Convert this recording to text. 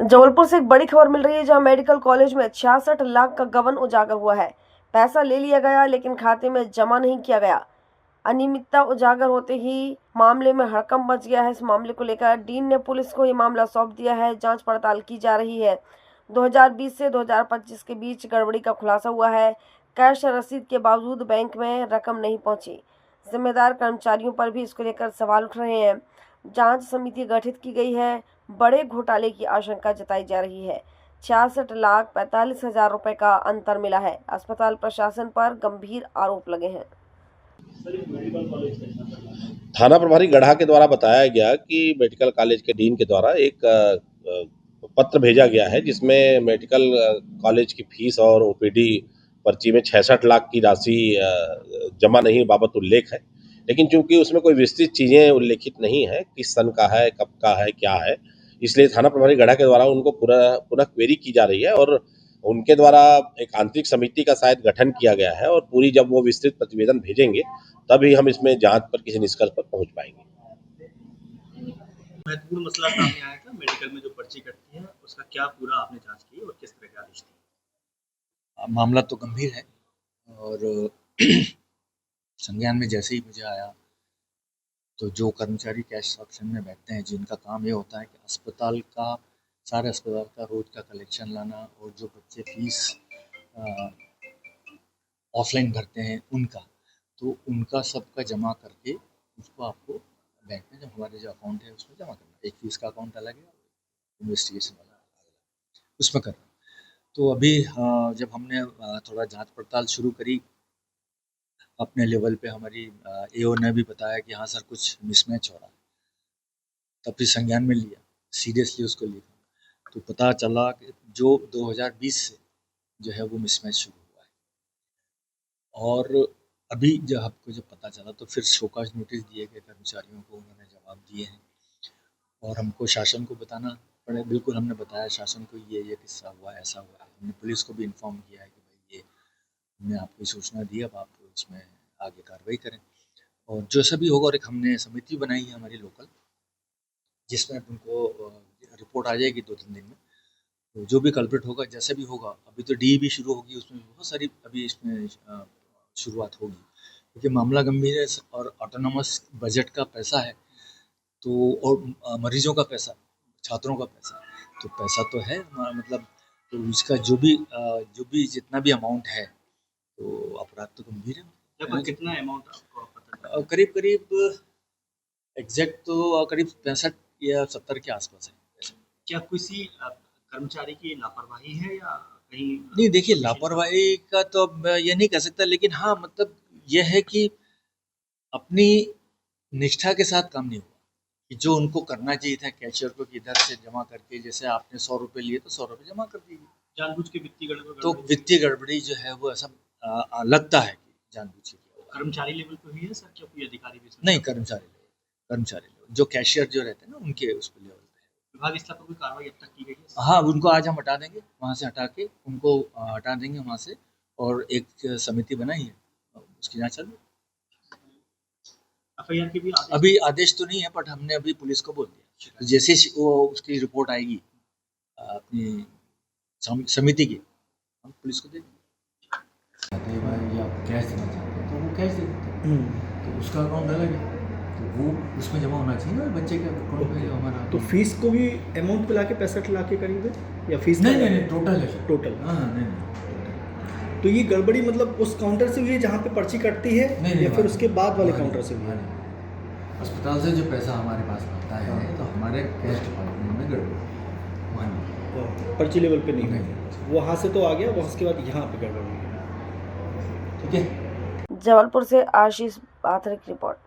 जबलपुर से एक बड़ी खबर मिल रही है, जहां मेडिकल कॉलेज में 66 लाख का गबन उजागर हुआ है। पैसा ले लिया गया लेकिन खाते में जमा नहीं किया गया। अनियमितता उजागर होते ही मामले में हड़कंप मच गया है। इस मामले को लेकर डीन ने पुलिस को ये मामला सौंप दिया है। जांच पड़ताल की जा रही है। 2020 से 2025 के बीच गड़बड़ी का खुलासा हुआ है। कैश रसीद के बावजूद बैंक में रकम नहीं पहुंची। जिम्मेदार कर्मचारियों पर भी इसको लेकर सवाल उठ रहे हैं। जांच समिति गठित की गई है। बड़े घोटाले की आशंका जताई जा रही है। 66,45,000 रुपए का अंतर मिला है। अस्पताल प्रशासन पर गंभीर आरोप लगे हैं। थाना प्रभारी गढ़ा के द्वारा बताया गया कि मेडिकल कॉलेज के डीन के द्वारा एक पत्र भेजा गया है, जिसमें मेडिकल कॉलेज की फीस और ओपीडी पर्ची में 66 लाख की राशि जमा नहीं बाबत उल्लेख है। लेकिन चूंकि उसमें कोई विस्तृत चीज़ें उल्लेखित नहीं है, किस सन का है, कब का है, क्या है, इसलिए थाना प्रभारी गढ़ा के द्वारा उनको पुनः क्वेरी की जा रही है और उनके द्वारा एक आंतरिक समिति का शायद गठन किया गया है और पूरी जब वो विस्तृत प्रतिवेदन भेजेंगे तभी हम इसमें जांच पर किसी निष्कर्ष पर पहुंच पाएंगे। महत्वपूर्ण मसला सामने आया था, मेडिकल में जो पर्ची कटती है उसका क्या पूरा आपने जांच की और किस तरह के आदेश दिए? मामला तो गंभीर है और संज्ञान में जैसे ही मुझे आया तो जो कर्मचारी कैश ऑप्शन में बैठते हैं, जिनका काम ये होता है कि सारे अस्पताल का रोज का कलेक्शन लाना और जो बच्चे फीस ऑफलाइन भरते हैं उनका सबका जमा करके उसको आपको बैंक में, जब हमारे जो अकाउंट है उसमें जमा करना। एक फीस का अकाउंट अलग है, इन्वेस्टिगेशन वाला अलग है, उसमें करना। तो अभी जब हमने थोड़ा जांच पड़ताल शुरू करी अपने लेवल पे, हमारी एओ ने भी बताया कि हाँ सर कुछ मिसमैच हो रहा है, तब फिर संज्ञान में लिया, सीरियसली उसको लिया। तो पता चला कि जो 2020 से जो है वो मिसमैच शुरू हुआ है और अभी जब पता चला तो फिर शोकाज नोटिस दिए गए कर्मचारियों को, उन्होंने जवाब दिए हैं और हमको शासन को बताना पड़े। बिल्कुल हमने बताया शासन को ये किस्सा हुआ, ऐसा हुआ है। हमने पुलिस को भी इन्फॉर्म किया है कि भाई ये हमने आपको सूचना दी, अब आप इसमें आगे कार्रवाई करें और जो सभी होगा। और एक हमने समिति बनाई है हमारी लोकल, जिसमें उनको रिपोर्ट आ जाएगी 2-3 दिन में। तो जो भी कल्प्रिट होगा, जैसे भी होगा, अभी तो डी भी शुरू होगी, उसमें बहुत सारी अभी इसमें शुरुआत होगी क्योंकि मामला गंभीर है और ऑटोनॉमस बजट का पैसा है तो, और मरीजों का पैसा, छात्रों का पैसा, तो पैसा तो है मतलब, तो उसका जो भी जितना भी अमाउंट है तो अपराध तो गंभीर है। लगभग कितना अमाउंट आपको पता? करीब एग्जैक्ट तो करीब 65 या 70 के आसपास है। क्या किसी कर्मचारी की लापरवाही है या कहीं? नहीं, देखिए लापरवाही का तो ये नहीं कह सकता, लेकिन हाँ मतलब यह है कि अपनी निष्ठा के साथ काम नहीं हुआ कि जो उनको करना चाहिए था कैशियर को, कि इधर से जमा करके, जैसे आपने 100 रुपये लिए तो 100 रुपये जमा कर दीजिए। जानबूझ के वित्तीय गड़बड़ी? तो वित्तीय गड़बड़ी जो है वो ऐसा लगता है कि जानबूझ के किया। कर्मचारी लेवल पे हुई है सर, क्या कोई अधिकारी भी? नहीं, कर्मचारी लेवल जो कैशियर जो रहते हैं ना, उनके उस लेवल पे। विभाग स्तर पर कोई कार्रवाई अब तक की गई है? हाँ, उनको आज हम हटा देंगे, वहाँ से हटा के उनको हटा देंगे वहाँ से, और एक समिति बनाई है, उसकी जाँच चालू। एफआईआर के भी अभी आदेश तो नहीं है, बट हमने अभी पुलिस को बोल दिया, जैसे वो उसकी रिपोर्ट आएगी अपनी समिति की, हम पुलिस को दे देंगे। या कैश देना चाहते हैं तो वो कैश दे देते हैं, तो उसका अकाउंट अलग है, तो वो उसमें जमा होना चाहिए ना बच्चे के अकाउंट में जो हमारा। तो फीस को भी अमाउंट पे लाके 65 लाख के करीब है या फीस? नहीं, टोटल है। टोटल? हाँ, नहीं। तो ये गड़बड़ी मतलब उस काउंटर से हुई है जहाँ पे पर्ची कटती है, नहीं, या फिर उसके बाद वाले काउंटर से हुई है? अस्पताल से जो पैसा हमारे पास आता है तो हमारे कैश डिपार्टमेंट में गड़बड़ी वहाँ नहीं, पर्ची लेवल पे नहीं है, वहाँ से तो आ गया, वहाँ के बाद यहाँ पे गड़बड़ी हुई है। ठीक है। जबलपुर से आशीष बाथर की रिपोर्ट।